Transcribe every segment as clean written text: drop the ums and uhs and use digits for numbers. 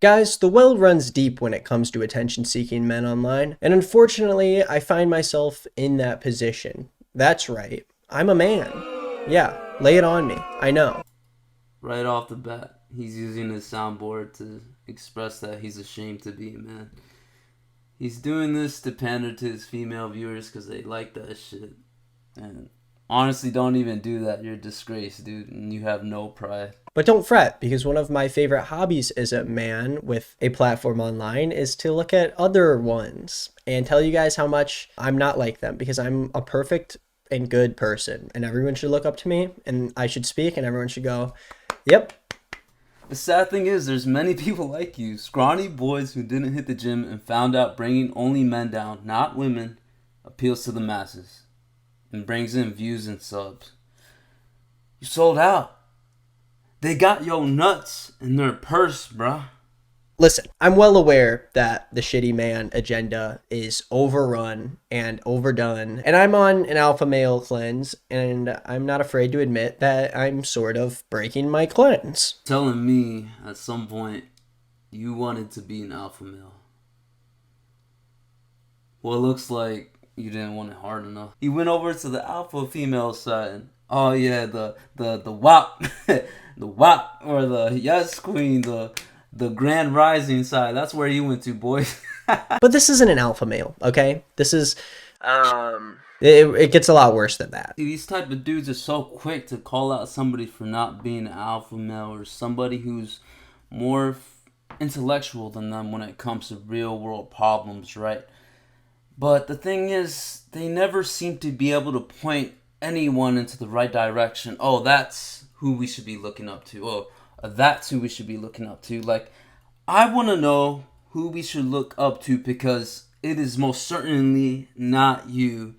Guys, the well runs deep when it comes to attention-seeking men online, and unfortunately, I find myself in that position. That's right, I'm a man. Yeah, lay it on me, I know. Right off the bat, he's using his soundboard to express that he's ashamed to be a man. He's doing this to pander to his female viewers because they like that shit. And honestly, don't even do that. You're a disgrace, dude, and you have no pride. But don't fret, because one of my favorite hobbies as a man with a platform online is to look at other ones and tell you guys how much I'm not like them, because I'm a perfect and good person, and everyone should look up to me, and I should speak, and everyone should go, yep. The sad thing is, there's many people like you, scrawny boys who didn't hit the gym and found out bringing only men down, not women, appeals to the masses and brings in views and subs. You sold out. They got your nuts in their purse, bruh. Listen, I'm well aware that the shitty man agenda is overrun and overdone, and I'm on an alpha male cleanse, and I'm not afraid to admit that I'm sort of breaking my cleanse. Telling me at some point you wanted to be an alpha male. Well, it looks like you didn't want it hard enough. You went over to the alpha female side. Oh yeah, the WAP, the WAP, or the yes queen, the Grand Rising side. That's where you went to, boys. But this isn't an alpha male, okay? This is, it gets a lot worse than that. These type of dudes are so quick to call out somebody for not being an alpha male or somebody who's more intellectual than them when it comes to real world problems, right? But the thing is, they never seem to be able to point anyone into the right direction. Oh, that's who we should be looking up to. Oh, that's who we should be looking up to. Like, I want to know who we should look up to, because it is most certainly not you.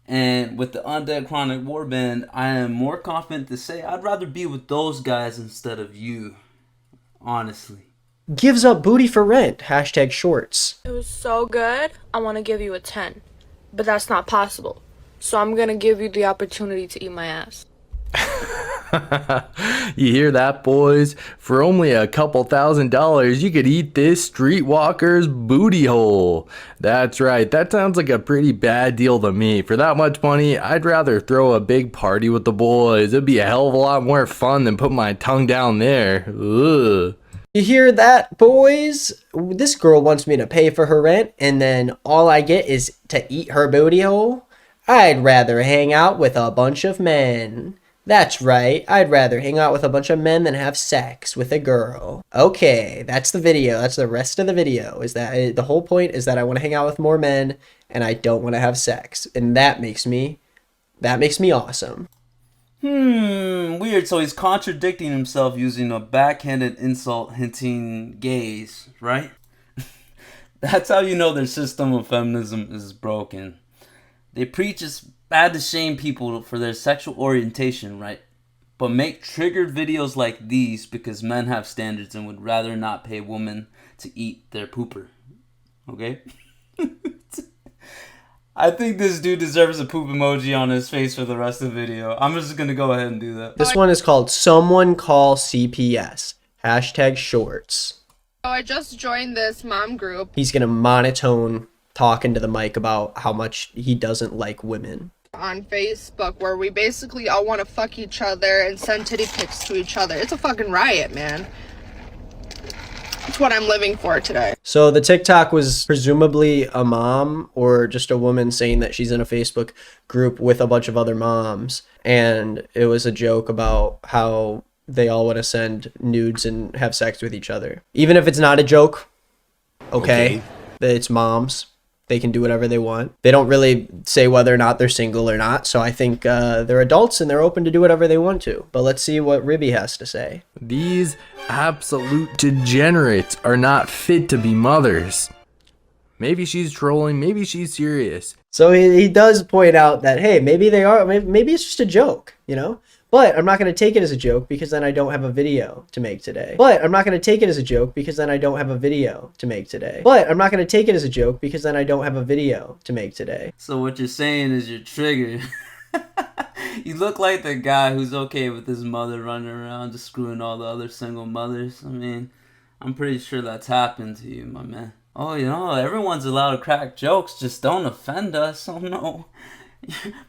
And with the Undead Chronic Warband, I am more confident to say I'd rather be with those guys instead of you. Honestly. Gives up booty for rent. Hashtag shorts. It was so good, I want to give you a 10. But that's not possible. So I'm going to give you the opportunity to eat my ass. You hear that, boys? For only a couple $1,000s, you could eat this streetwalker's booty hole. That's right, that sounds like a pretty bad deal to me. For that much money, I'd rather throw a big party with the boys. It'd be a hell of a lot more fun than put my tongue down there. Ugh. You hear that, boys? This girl wants me to pay for her rent, and then all I get is to eat her booty hole? I'd rather hang out with a bunch of men. That's right, I'd rather hang out with a bunch of men than have sex with a girl. Okay, that's the video. That's the rest of the video. Is that the whole point is that I want to hang out with more men and I don't want to have sex. And that makes me awesome. Weird. So he's contradicting himself using a backhanded insult hinting gays, right? That's how you know their system of feminism is broken. They preach it's bad to shame people for their sexual orientation, right? But make triggered videos like these because men have standards and would rather not pay women to eat their pooper. Okay? I think this dude deserves a poop emoji on his face for the rest of the video. I'm just gonna go ahead and do that. This one is called Someone Call CPS. Hashtag shorts. So I just joined this mom group. He's gonna monotone talking to the mic about how much he doesn't like women. On Facebook, where we basically all want to fuck each other and send titty pics to each other. It's a fucking riot, man. It's what I'm living for today. So the TikTok was presumably a mom or just a woman saying that she's in a Facebook group with a bunch of other moms. And it was a joke about how they all want to send nudes and have sex with each other. Even if it's not a joke, okay. It's moms. They can do whatever they want. They don't really say whether or not they're single or not. So I think they're adults and they're open to do whatever they want to. But let's see what Ribby has to say. These absolute degenerates are not fit to be mothers. Maybe she's trolling, maybe she's serious. So he does point out that, hey, maybe they are, maybe it's just a joke, you know? But I'm not going to take it as a joke because then I don't have a video to make today. But I'm not going to take it as a joke because then I don't have a video to make today. But I'm not going to take it as a joke because then I don't have a video to make today. So what you're saying is you're triggered. You look like the guy who's okay with his mother running around just screwing all the other single mothers. I mean, I'm pretty sure that's happened to you, my man. Oh, everyone's allowed to crack jokes. Just don't offend us. Oh, no.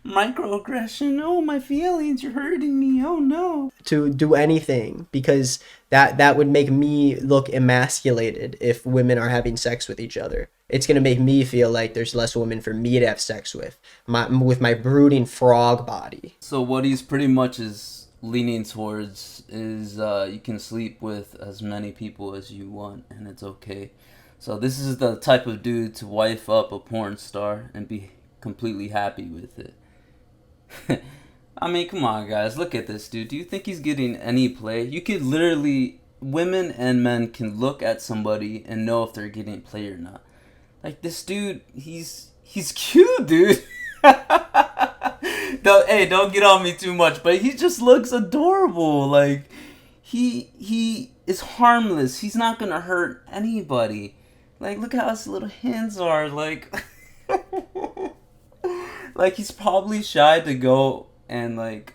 Microaggression. Oh, my feelings. You're hurting me. Oh, no. To do anything, because that would make me look emasculated if women are having sex with each other. It's going to make me feel like there's less women for me to have sex with my brooding frog body. So what he's pretty much is leaning towards is you can sleep with as many people as you want, and it's okay. So this is the type of dude to wife up a porn star and be completely happy with it. I mean, come on, guys. Look at this dude. Do you think he's getting any play? You could literally... Women and men can look at somebody and know if they're getting play or not. Like, this dude, he's cute, dude. Don't get on me too much, but he just looks adorable. Like, he is harmless. He's not gonna hurt anybody. Like, look how his little hands are. Like, like he's probably shy to go and like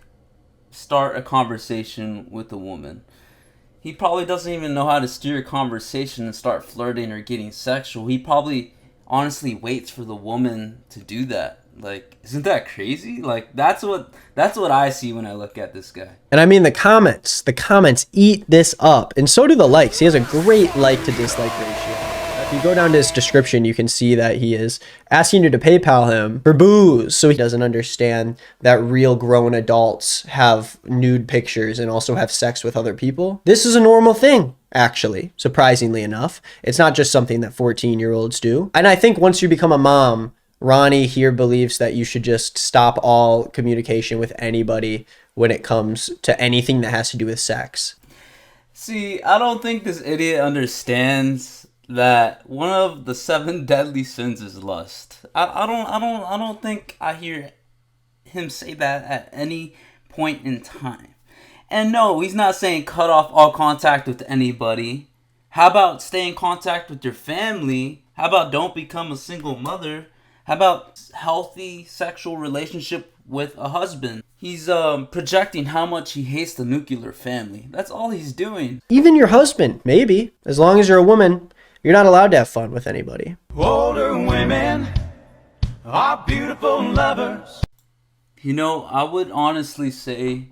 start a conversation with a woman. He probably doesn't even know how to steer a conversation and start flirting or getting sexual. He probably honestly waits for the woman to do that. Like, isn't that crazy? Like, that's what I see when I look at this guy. And I mean, the comments eat this up, and so do the likes. He has a great like to dislike ratio. If you go down to his description, you can see that he is asking you to PayPal him for booze. So he doesn't understand that real grown adults have nude pictures and also have sex with other people. This is a normal thing, actually, surprisingly enough. It's not just something that 14-year-olds do. And I think once you become a mom, Ronnie here believes that you should just stop all communication with anybody when it comes to anything that has to do with sex. See, I don't think this idiot understands that one of the 7 deadly sins is lust. I don't think I hear him say that at any point in time. And no, he's not saying cut off all contact with anybody. How about stay in contact with your family? How about don't become a single mother? How about healthy sexual relationship with a husband? He's projecting how much he hates the nuclear family. That's all he's doing. Even your husband, maybe. As long as you're a woman, you're not allowed to have fun with anybody. Older women are beautiful lovers. I would honestly say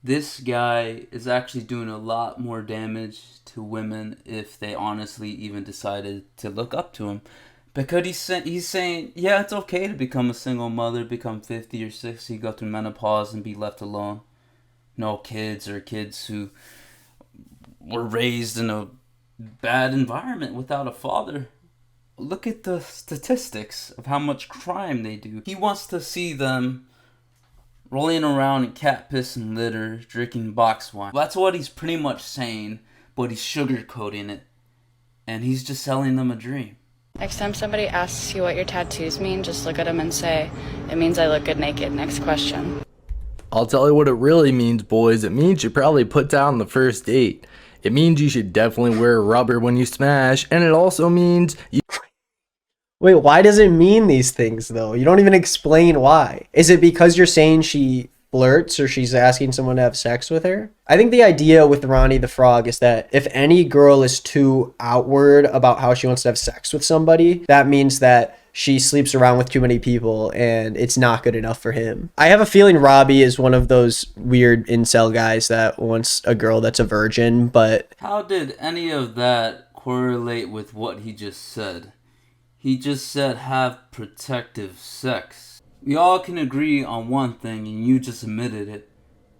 this guy is actually doing a lot more damage to women if they honestly even decided to look up to him. Because he's saying, yeah, it's okay to become a single mother, become 50 or 60, go through menopause and be left alone. No kids or kids who were raised in a bad environment without a father. Look at the statistics of how much crime they do. He wants to see them rolling around in cat piss and litter, drinking box wine. That's what he's pretty much saying, but he's sugarcoating it. And he's just selling them a dream. Next time somebody asks you what your tattoos mean, just look at them and say, it means I look good naked. Next question. I'll tell you what it really means, boys. It means you probably put down the first date. It means you should definitely wear rubber when you smash, and it also means you... Wait, why does it mean these things, though? You don't even explain why. Is it because you're saying she flirts or she's asking someone to have sex with her? I think the idea with Ronnie the Frog is that if any girl is too outward about how she wants to have sex with somebody, that means that she sleeps around with too many people and it's not good enough for him. I have a feeling Robbie is one of those weird incel guys that wants a girl that's a virgin, but... How did any of that correlate with what he just said? He just said have protective sex. We all can agree on one thing and you just admitted it.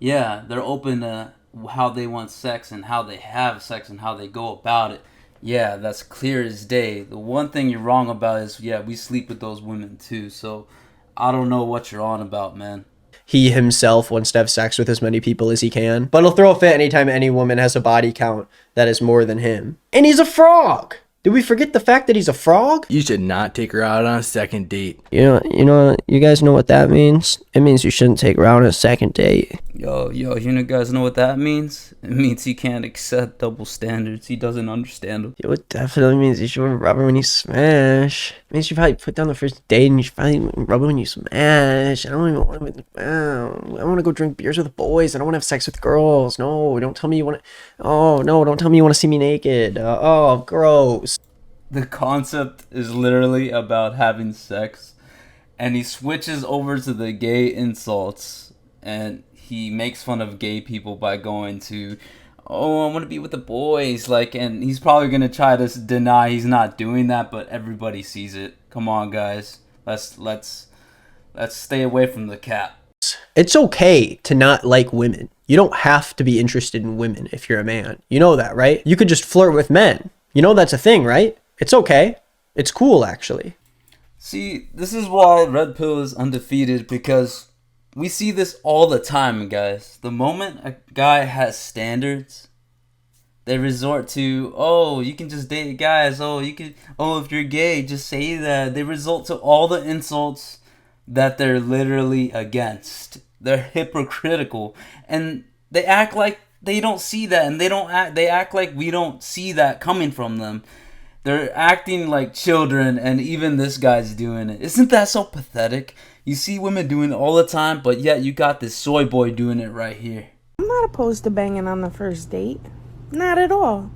Yeah, they're open to how they want sex and how they have sex and how they go about it. Yeah, that's clear as day. The one thing you're wrong about is, yeah, we sleep with those women too. So I don't know what you're on about, man. He himself wants to have sex with as many people as he can, but he'll throw a fit anytime any woman has a body count that is more than him. And he's a frog! Did we forget the fact that he's a frog? You should not take her out on a second date. You guys know what that means? It means you shouldn't take her out on a second date. Yo, you guys know what that means? It means he can't accept double standards. He doesn't understand them. Yo, it definitely means you should wear rubber when you smash. I mean, she probably put down the first date and she probably rub on you smash. I don't even want to. I want to go drink beers with the boys. I don't want to have sex with girls. No, don't tell me you want to. Oh no, don't tell me you want to see me naked. Oh, gross. The concept is literally about having sex, and he switches over to the gay insults, and he makes fun of gay people by going to, oh, I want to be with the boys, like, and he's probably gonna try to deny he's not doing that, but everybody sees it. Come on, guys, let's stay away from the cat. It's okay to not like women. You don't have to be interested in women if you're a man. You know that, right? You could just flirt with men. You know that's a thing, right? It's okay. It's cool, actually. See, this is why Red Pill is undefeated, because we see this all the time, guys. The moment a guy has standards, they resort to, oh, you can just date guys. Oh, you can. Oh, if you're gay, just say that. They resort to all the insults that they're literally against. They're hypocritical, and they act like they don't see that, and they act like we don't see that coming from them. They're acting like children, and even this guy's doing it. Isn't that so pathetic? You see women doing it all the time, but yet you got this soy boy doing it right here. I'm not opposed to banging on the first date. Not at all.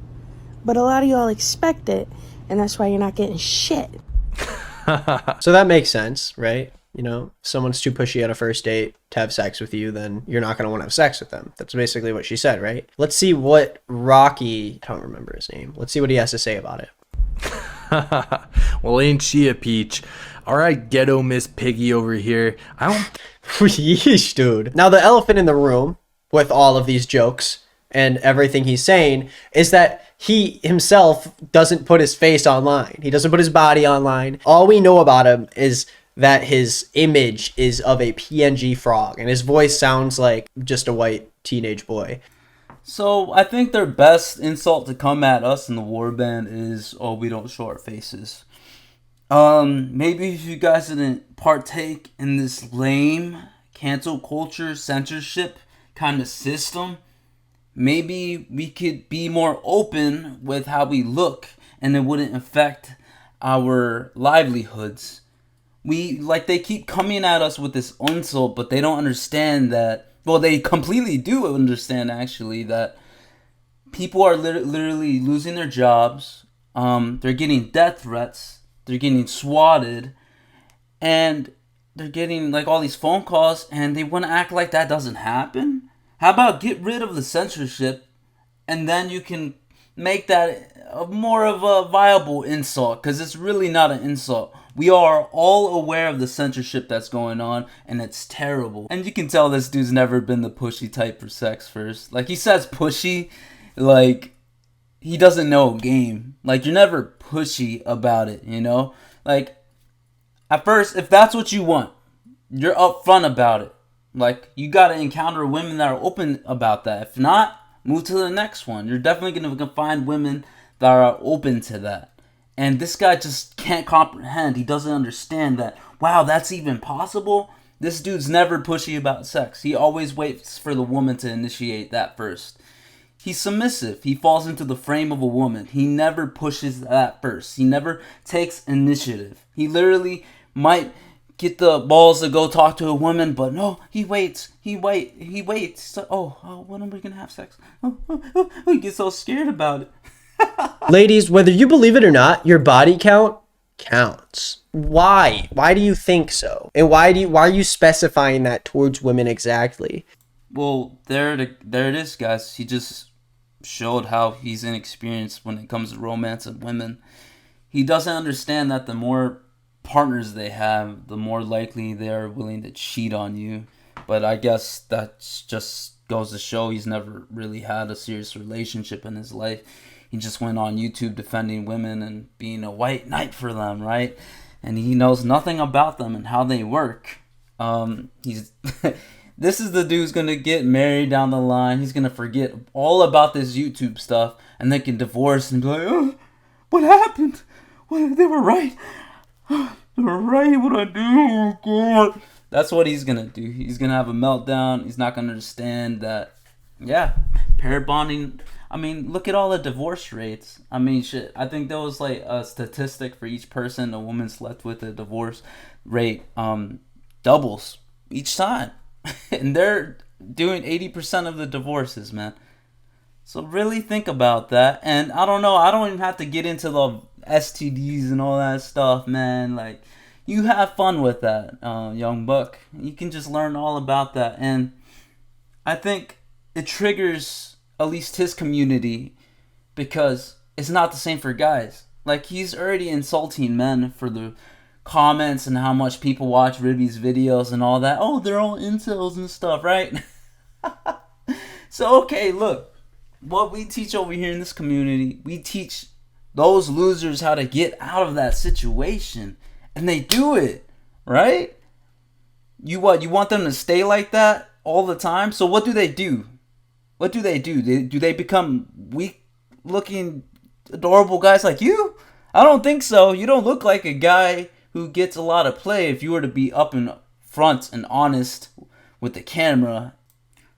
But a lot of y'all expect it, and that's why you're not getting shit. So that makes sense, right? You know, if someone's too pushy at a first date to have sex with you, then you're not going to want to have sex with them. That's basically what she said, right? Let's see what Rocky, I don't remember his name. Let's see what he has to say about it. Well, ain't she a peach? All right, ghetto Miss Piggy over here. I don't. Yeesh, dude. Now, the elephant in the room with all of these jokes and everything he's saying is that he himself doesn't put his face online. He doesn't put his body online. All we know about him is that his image is of a PNG frog and his voice sounds like just a white teenage boy. So I think their best insult to come at us in the warband is, oh, we don't show our faces. Maybe if you guys didn't partake in this lame cancel culture censorship kind of system, maybe we could be more open with how we look and it wouldn't affect our livelihoods. They keep coming at us with this insult, but they don't understand that. Well, they completely do understand, actually, that people are literally losing their jobs. They're getting death threats. They're getting swatted. And they're getting, like, all these phone calls, and they want to act like that doesn't happen? How about get rid of the censorship, and then you can make that more of a viable insult, because it's really not an insult. We are all aware of the censorship that's going on, and it's terrible. And you can tell this dude's never been the pushy type for sex first. Like, he says pushy, like, he doesn't know a game. Like, you're never pushy about it, you know? Like, at first, if that's what you want, you're upfront about it. Like, you gotta encounter women that are open about that. If not, move to the next one. You're definitely gonna find women that are open to that. And this guy just can't comprehend. He doesn't understand that, wow, that's even possible? This dude's never pushy about sex. He always waits for the woman to initiate that first. He's submissive. He falls into the frame of a woman. He never pushes that first. He never takes initiative. He literally might get the balls to go talk to a woman, but no, he waits. He waits. So, oh, when are we going to have sex? He gets so scared about it. Ladies, whether you believe it or not, your body count counts. Why? Why do you think so? And why are you specifying that towards women exactly? Well, there it is, guys. He just showed how he's inexperienced when it comes to romance and women. He doesn't understand that the more partners they have, the more likely they are willing to cheat on you. But I guess that just goes to show he's never really had a serious relationship in his life. He just went on YouTube defending women and being a white knight for them, right? And he knows nothing about them and how they work. This is the dude who's going to get married down the line. He's going to forget all about this YouTube stuff and then can divorce and be like, oh, what happened? They were right. They were right. What do I do? Oh, God. That's what he's going to do. He's going to have a meltdown. He's not going to understand that Yeah, pair bonding. I mean, look at all the divorce rates. I mean, shit. I think there was like a statistic for each person a woman slept with, the divorce rate doubles each time, and they're doing 80% of the divorces, man. So really think about that. And I don't know. I don't even have to get into the STDs and all that stuff, man. Like, you have fun with that, young buck. You can just learn all about that, and I think it triggers at least his community because it's not the same for guys. Like, he's already insulting men for the comments and how much people watch Ribby's videos and all that. Oh, they're all incels and stuff, right? So, okay, look. What we teach over here in this community, we teach those losers how to get out of that situation. And they do it, right? You want them to stay like that all the time? So what do they do? What do they do? Do they become weak-looking, adorable guys like you? I don't think so. You don't look like a guy who gets a lot of play if you were to be up in front and honest with the camera.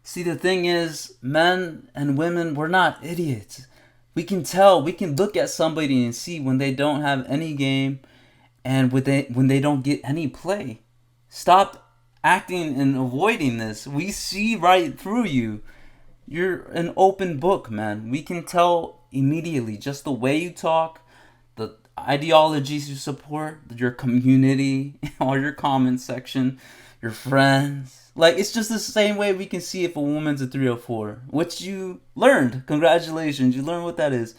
See, the thing is, men and women, we're not idiots. We can tell, we can look at somebody and see when they don't have any game and when they don't get any play. Stop acting and avoiding this. We see right through you. You're an open book, man. We can tell immediately just the way you talk, the ideologies you support, your community, or your comment section, your friends. Like, it's just the same way we can see if a woman's a 304, which you learned. Congratulations, you learned what that is.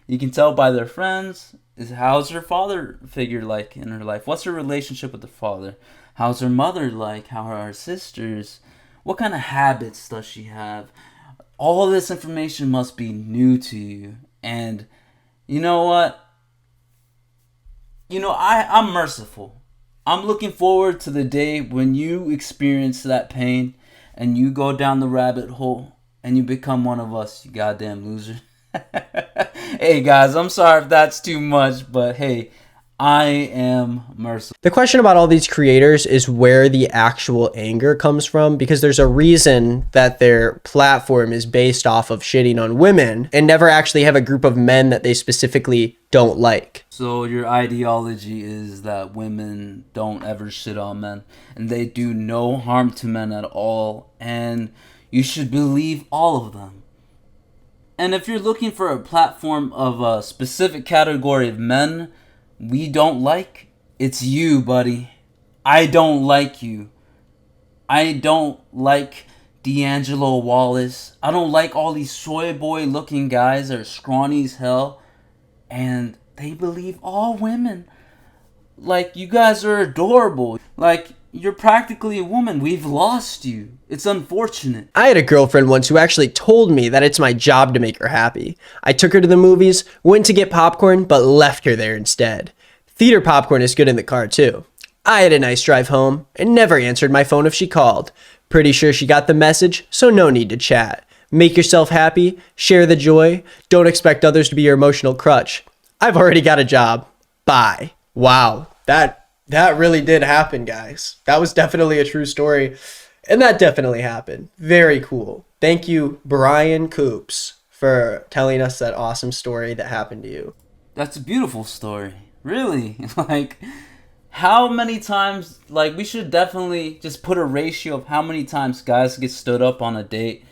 You can tell by their friends. How's her father figure like in her life? What's her relationship with the father? How's her mother like? How are her sisters? What kind of habits does she have? All this information must be new to you. And you know what? I'm merciful. I'm looking forward to the day when you experience that pain and you go down the rabbit hole and you become one of us, you goddamn loser. Hey guys, I'm sorry if that's too much, but hey, I am merciful. The question about all these creators is where the actual anger comes from, because there's a reason that their platform is based off of shitting on women and never actually have a group of men that they specifically don't like. So your ideology is that women don't ever shit on men and they do no harm to men at all, and you should believe all of them. And if you're looking for a platform of a specific category of men we don't like, it's you, buddy. I don't like you. I don't like D'Angelo Wallace. I don't like all these soy boy looking guys that are scrawny as hell. And they believe all women. Like, you guys are adorable. Like, you're practically a woman. We've lost you. It's unfortunate. I had a girlfriend once who actually told me that it's my job to make her happy. I took her to the movies, went to get popcorn, but left her there instead. Theater popcorn is good in the car too. I had a nice drive home and never answered my phone if she called. Pretty sure she got the message, so no need to chat. Make yourself happy, share the joy, don't expect others to be your emotional crutch. I've already got a job. Bye. Wow, that really did happen, guys. That was definitely a true story, and that definitely happened. Very cool. Thank you, Brian Coops, for telling us that awesome story that happened to you. That's a beautiful story. Really. Like, how many times, like, we should definitely just put a ratio of how many times guys get stood up on a date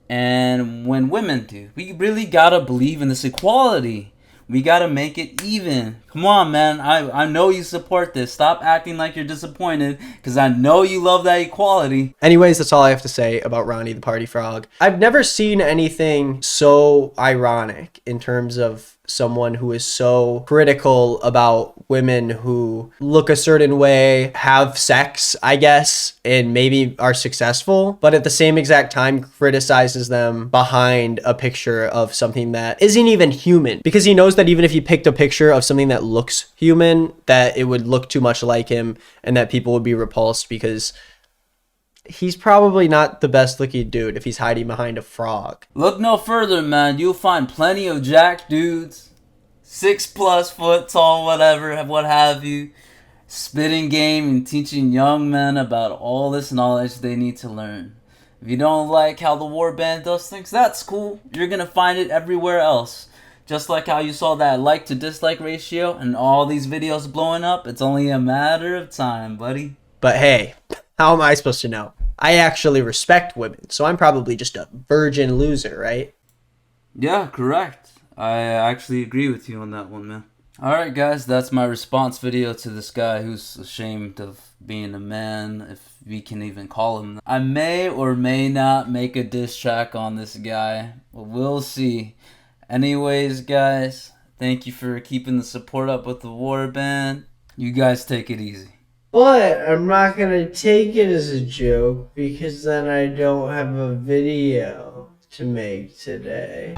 and when women do. We really gotta believe in this equality. We gotta make it even. Come on, man. I know you support this. Stop acting like you're disappointed, because I know you love that equality. Anyways, that's all I have to say about Ronnie the Party Frog. I've never seen anything so ironic in terms of someone who is so critical about women who look a certain way, have sex, I guess, and maybe are successful, but at the same exact time criticizes them behind a picture of something that isn't even human, because he knows that even if he picked a picture of something that looks human, that it would look too much like him and that people would be repulsed, because he's probably not the best looking dude if he's hiding behind a frog. Look no further, man. You'll find plenty of jack dudes, 6+ foot tall, whatever, what have you, spitting game and teaching young men about all this knowledge they need to learn. If you don't like how the warband does things, that's cool. You're gonna find it everywhere else. Just like how you saw that like to dislike ratio and all these videos blowing up, it's only a matter of time, buddy. But hey, how am I supposed to know? I actually respect women, so I'm probably just a virgin loser, right? Yeah, correct. I actually agree with you on that one, man. Alright guys, that's my response video to this guy who's ashamed of being a man, if we can even call him that. I may or may not make a diss track on this guy, but we'll see. Anyways guys, thank you for keeping the support up with the war band. You guys take it easy. But I'm not gonna take it as a joke because then I don't have a video to make today.